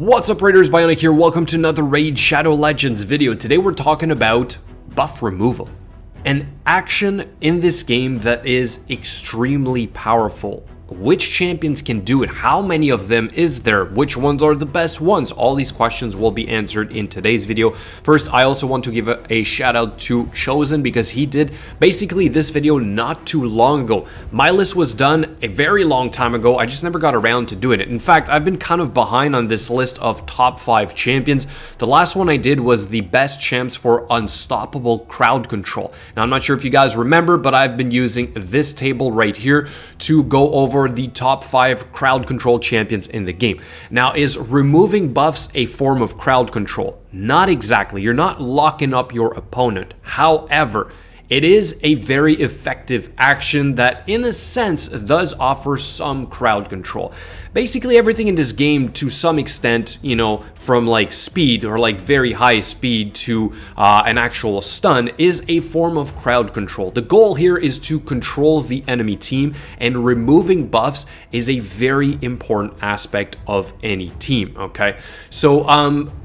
What's up, Raiders? Bionic here. Welcome to another Raid Shadow Legends video. Today we're talking about buff removal, an action in this game that is extremely powerful. Which champions can do it? How many of them is there? Which ones are the best ones? All these questions will be answered in today's video. First, I also want to give a shout out to Chosen because he did basically this video not too long ago. My list was done a very long time ago. I just never got around to doing it. In fact, I've been kind of behind on this list of top 5 champions. The last one I did was the best champs for unstoppable crowd control. Now, I'm not sure if you guys remember, but I've been using this table right here to go over the top 5 crowd control champions in the game. Now, is removing buffs a form of crowd control? Not exactly. You're not locking up your opponent. However, it is a very effective action that, in a sense, does offer some crowd control. Basically, everything in this game, to some extent, you know, from like speed or like very high speed to an actual stun, is a form of crowd control. The goal here is to control the enemy team, and removing buffs is a very important aspect of any team, okay? So,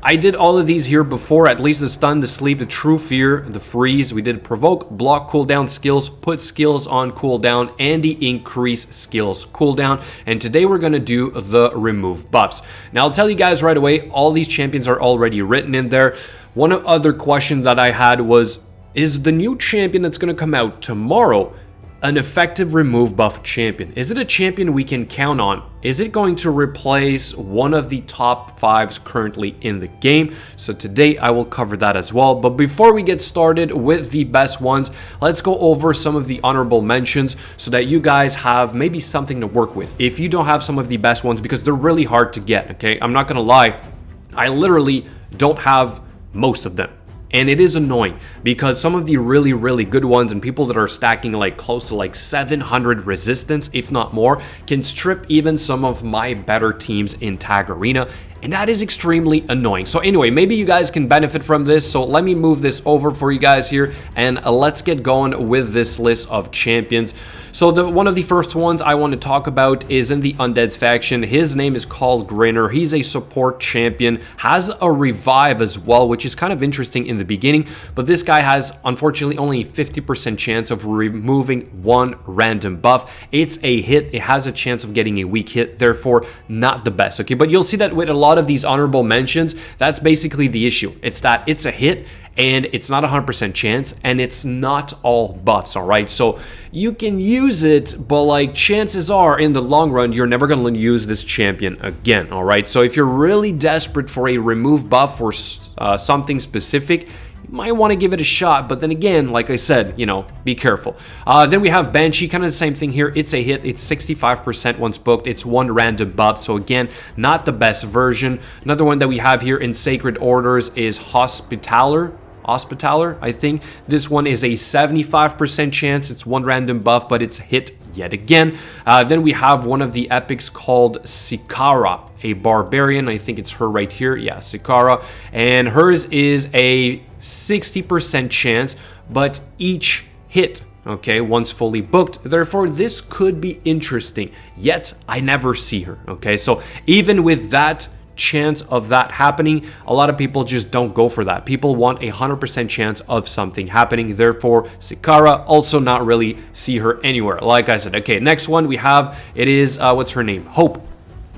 I did all of these here before, at least the stun, the sleep, the true fear, the freeze. We did provoke, block cooldown skills, put skills on cooldown, and the increase skills cooldown. And today we're going to do the remove buffs. Now, I'll tell you guys right away, all these champions are already written in there. One other question that I had was, is the new champion that's going to come out tomorrow an effective remove buff champion? Is it a champion we can count on? Is it going to replace one of the top 5s currently in the game? So today I will cover that as well. But before we get started with the best ones, let's go over some of the honorable mentions so that you guys have maybe something to work with if you don't have some of the best ones, because they're really hard to get, okay? I'm not gonna lie, I literally don't have most of them. And it is annoying because some of the really good ones and people that are stacking like close to like 700 resistance, if not more, can strip even some of my better teams in Tag Arena. And that is extremely annoying. So anyway, maybe you guys can benefit from this. So let me move this over for you guys here, and let's get going with this list of champions. So one of the first ones I want to talk about is in the Undead's faction. His name is called Grinner. He's a support champion, has a revive as well, which is kind of interesting in the beginning. But this guy has, unfortunately, only a 50% chance of removing one random buff. It's a hit. It has a chance of getting a weak hit, therefore not the best, okay? But you'll see that with a lot of these honorable mentions, that's basically the issue. It's that it's a hit and it's not 100% chance, and it's not all buffs, all right? So you can use it, but like chances are in the long run, you're never going to use this champion again, all right? So if you're really desperate for a remove buff for something specific, you might want to give it a shot, but then again, like I said, you know, be careful. Then we have Banshee, kind of the same thing here. It's a hit. It's 65% once booked. It's one random buff, so again, not the best version. Another one that we have here in Sacred Orders is Hospitaller, I think. This one is a 75% chance. It's one random buff, but it's hit yet again. Then we have one of the epics called Sikara, a barbarian. I think it's her right here. Yeah, Sikara. And hers is a 60% chance, but each hit, okay, once fully booked. Therefore, this could be interesting. Yet, I never see her, okay? So even with that chance of that happening, a lot of people just don't go for that. People want a 100% chance of something happening. Therefore, Sikara, also not really see her anywhere. Like I said, okay, next one we have, it is, what's her name? Hope.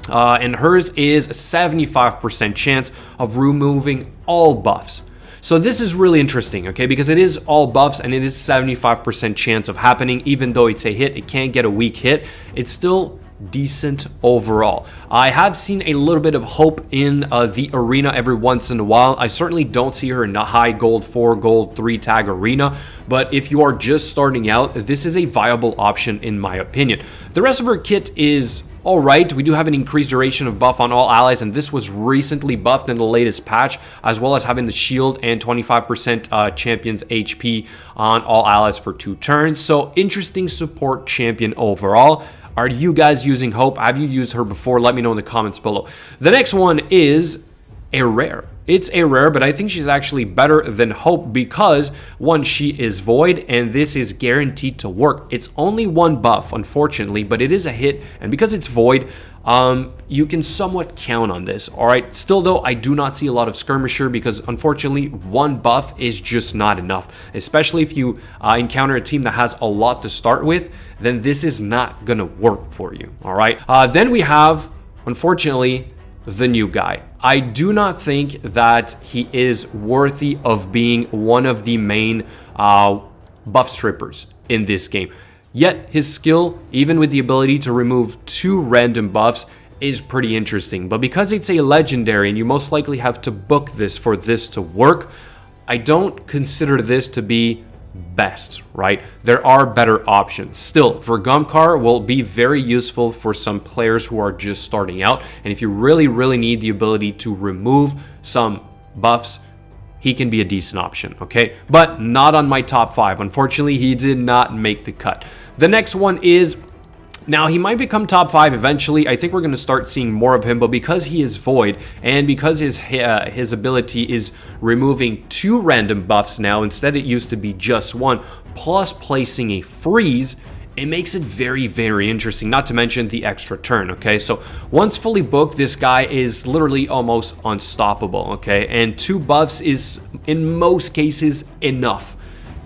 And hers is a 75% chance of removing all buffs. So this is really interesting, okay, because it is all buffs and it is 75% chance of happening. Even though it's a hit, it can't get a weak hit. It's still decent overall. I have seen a little bit of Hope in the arena every once in a while. I certainly don't see her in a high gold 4, gold 3 tag arena, but if you are just starting out, this is a viable option in my opinion. The rest of her kit is all right. We do have an increased duration of buff on all allies, and this was recently buffed in the latest patch, as well as having the shield and 25% champions HP on all allies for 2 turns. So interesting support champion overall. Are you guys using Hope? Have you used her before? Let me know in the comments below. The next one is a rare. It's a rare, but I think she's actually better than Hope because, one, she is Void, and this is guaranteed to work. It's only one buff, unfortunately, but it is a hit, and because it's Void, you can somewhat count on this. All right. Still, though, I do not see a lot of skirmisher because unfortunately, one buff is just not enough. Especially if you encounter a team that has a lot to start with, then this is not gonna work for you. All right. Then we have, unfortunately, the new guy. I do not think that he is worthy of being one of the main buff strippers in this game. Yet his skill, even with the ability to remove 2 random buffs, is pretty interesting. But because it's a legendary and you most likely have to book this for this to work, I don't consider this to be best, right? There are better options. Still, Vergumkar will be very useful for some players who are just starting out. And if you really need the ability to remove some buffs, he can be a decent option, okay? But not on my top 5. Unfortunately, he did not make the cut. The next one is, now he might become top 5 eventually. I think we're going to start seeing more of him, but because he is Void and because his ability is removing 2 random buffs now, instead it used to be just 1, plus placing a freeze, it makes it very interesting, not to mention the extra turn, okay? So once fully booked, this guy is literally almost unstoppable, okay? And 2 buffs is, in most cases, enough.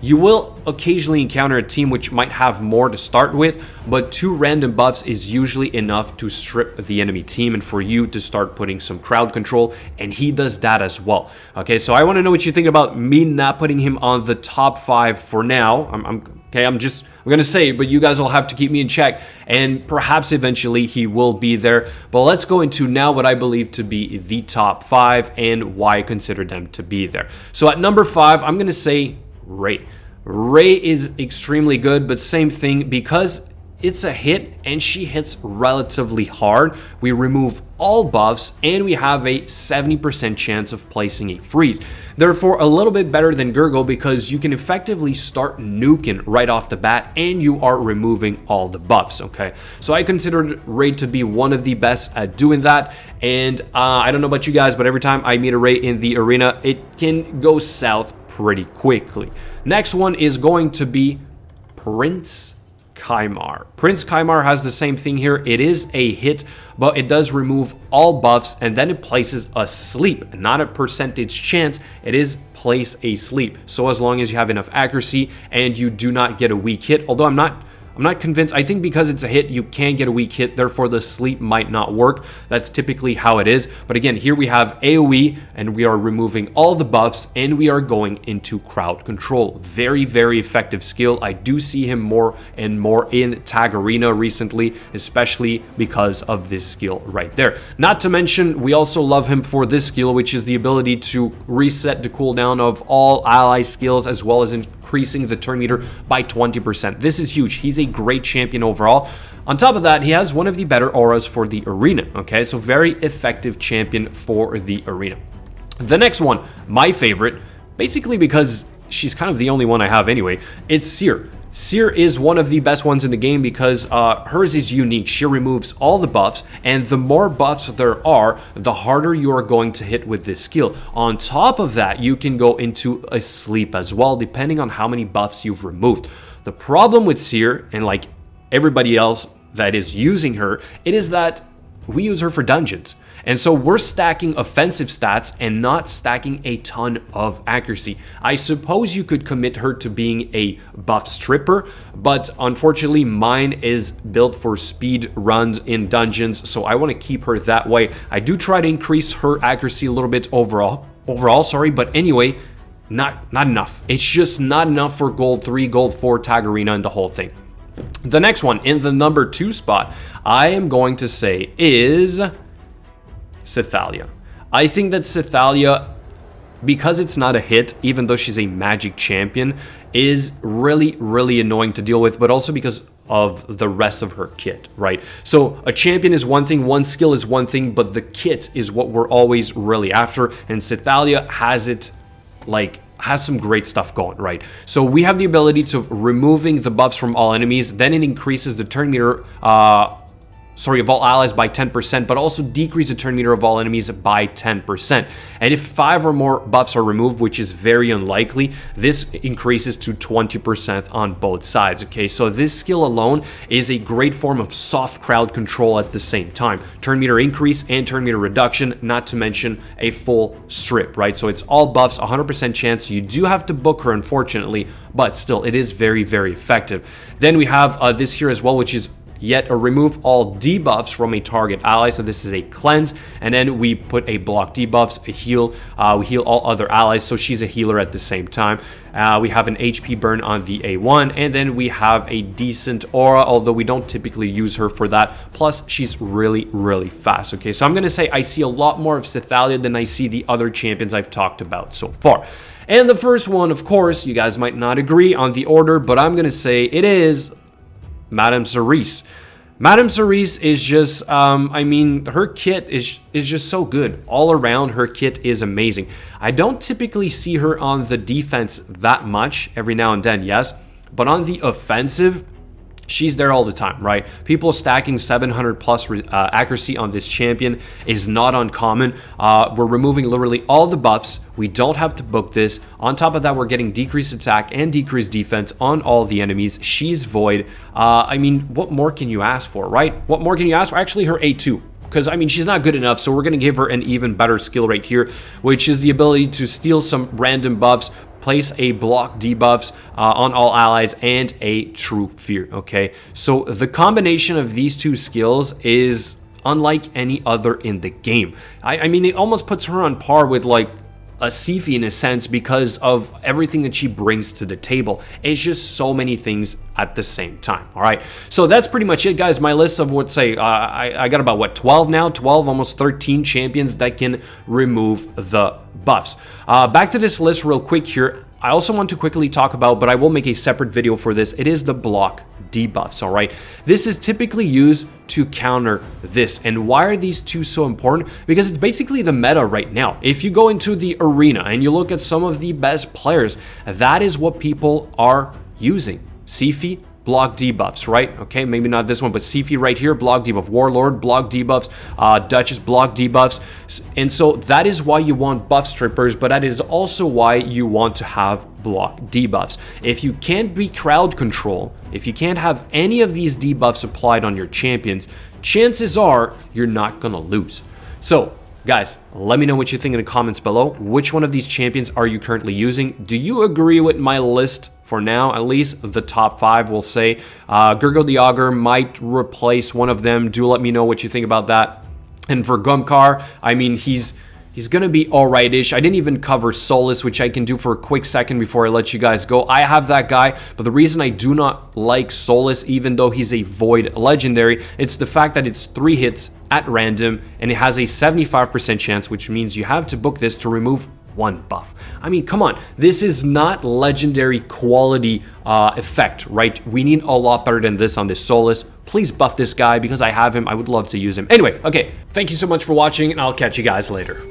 You will occasionally encounter a team which might have more to start with, but 2 random buffs is usually enough to strip the enemy team and for you to start putting some crowd control, and he does that as well. Okay, so I want to know what you think about me not putting him on the top 5 for now. I'm gonna say it, but you guys will have to keep me in check, and perhaps eventually he will be there. But let's go into now what I believe to be the top 5 and why I consider them to be there. So at number 5, I'm gonna say Ray. Ray is extremely good, but same thing, because it's a hit and she hits relatively hard, we remove all buffs and we have a 70% chance of placing a freeze. Therefore, a little bit better than Gurgle because you can effectively start nuking right off the bat and you are removing all the buffs, okay? So I considered Ray to be one of the best at doing that, and I don't know about you guys, but every time I meet a Ray in the arena, it can go south pretty quickly. Next one is going to be Prince Keimar. Prince Keimar has the same thing here. It is a hit, but it does remove all buffs and then it places a sleep, not a percentage chance. It is place a sleep. So as long as you have enough accuracy and you do not get a weak hit, although I'm not convinced. I think because it's a hit, you can get a weak hit, therefore the sleep might not work. That's typically how it is. But again, here we have AOE and we are removing all the buffs and we are going into crowd control. Very effective skill. I do see him more and more in Tag Arena recently, especially because of this skill right there. Not to mention, we also love him for this skill, which is the ability to reset the cooldown of all ally skills as well as increasing the turn meter by 20%. This is huge. He's a great champion overall. On top of that, he has one of the better auras for the arena, okay? So very effective champion for the arena. The next one, my favorite, basically because she's kind of the only one I have anyway, it's Seer. Seer is one of the best ones in the game because hers is unique. She removes all the buffs, and the more buffs there are, the harder you are going to hit with this skill. On top of that, you can go into a sleep as well, depending on how many buffs you've removed. The problem with Seer, and like everybody else that is using her, it is that we use her for dungeons. And so we're stacking offensive stats and not stacking a ton of accuracy. I suppose you could commit her to being a buff stripper, but unfortunately mine is built for speed runs in dungeons, so I want to keep her that way. I do try to increase her accuracy a little bit overall, but anyway, not enough. It's just not enough for gold 3, gold 4, Tag Arena, and the whole thing. The next one, in the number 2 spot, I am going to say is Cethalia. I think that Cethalia, because it's not a hit, even though she's a magic champion, is really annoying to deal with, but also because of the rest of her kit, right? So a champion is one thing, one skill is one thing, but the kit is what we're always really after, and Cethalia has some great stuff going, right? So we have the ability to removing the buffs from all enemies, then it increases the turn meter of all allies by 10%, but also decrease the turn meter of all enemies by 10%. And if 5 or more buffs are removed, which is very unlikely, this increases to 20% on both sides, okay? So this skill alone is a great form of soft crowd control at the same time. Turn meter increase and turn meter reduction, not to mention a full strip, right? So it's all buffs, 100% chance. You do have to book her, unfortunately, but still, it is very, very effective. Then we have this here as well, which is yet or remove all debuffs from a target ally. So this is a cleanse, and then we put a block debuffs, a heal. We heal all other allies, so she's a healer at the same time. We have an HP burn on the A1, and then we have a decent aura, although we don't typically use her for that. Plus, she's really, really fast. Okay, so I'm gonna say I see a lot more of Cethalia than I see the other champions I've talked about so far. And the first one, of course, you guys might not agree on the order, but I'm gonna say it is Madame Cerise. Madame Cerise is just, I mean, her kit is just so good. All around, her kit is amazing. I don't typically see her on the defense that much, every now and then, yes. But on the offensive, she's there all the time, right? People stacking 700 plus accuracy on this champion is not uncommon. We're removing literally all the buffs. We don't have to book this. On top of that, we're getting decreased attack and decreased defense on all the enemies. She's void. I mean, what more can you ask for, right? What more can you ask for? Actually, her A2. Because, I mean, she's not good enough, so we're going to give her an even better skill right here, which is the ability to steal some random buffs, place a block debuffs on all allies, and a true fear, okay? So the combination of these two skills is unlike any other in the game. I mean, it almost puts her on par with, like, a Cephii in a sense because of everything that she brings to the table. It's just so many things at the same time. All right, so that's pretty much it, guys. My list of what say I got about what 12 now, 12, almost 13 champions that can remove the buffs. Back to this list real quick here. I also want to quickly talk about, but I will make a separate video for this. It is the block debuffs, all right? This is typically used to counter this. And why are these two so important? Because it's basically the meta right now. If you go into the arena and you look at some of the best players, that is what people are using. Cephii, block debuffs, right? Okay, maybe not this one, but Cephii right here, block debuff. Warlord, block debuffs. Duchess, block debuffs. And so that is why you want buff strippers, but that is also why you want to have block debuffs. If you can't be crowd control, if you can't have any of these debuffs applied on your champions, chances are you're not gonna lose. So, guys, let me know what you think in the comments below. Which one of these champions are you currently using? Do you agree with my list? For now, at least the top 5 will say. Gurgle the Augur might replace one of them. Do let me know what you think about that. And for Gumkar, I mean, he's gonna be alright-ish. I didn't even cover Solus, which I can do for a quick second before I let you guys go. I have that guy, but the reason I do not like Solus, even though he's a Void Legendary, it's the fact that it's 3 hits at random, and it has a 75% chance, which means you have to book this to remove 1 buff. I mean, come on. This is not legendary quality effect, right? We need a lot better than this on this Solus. Please buff this guy because I have him. I would love to use him. Anyway, okay. Thank you so much for watching, and I'll catch you guys later.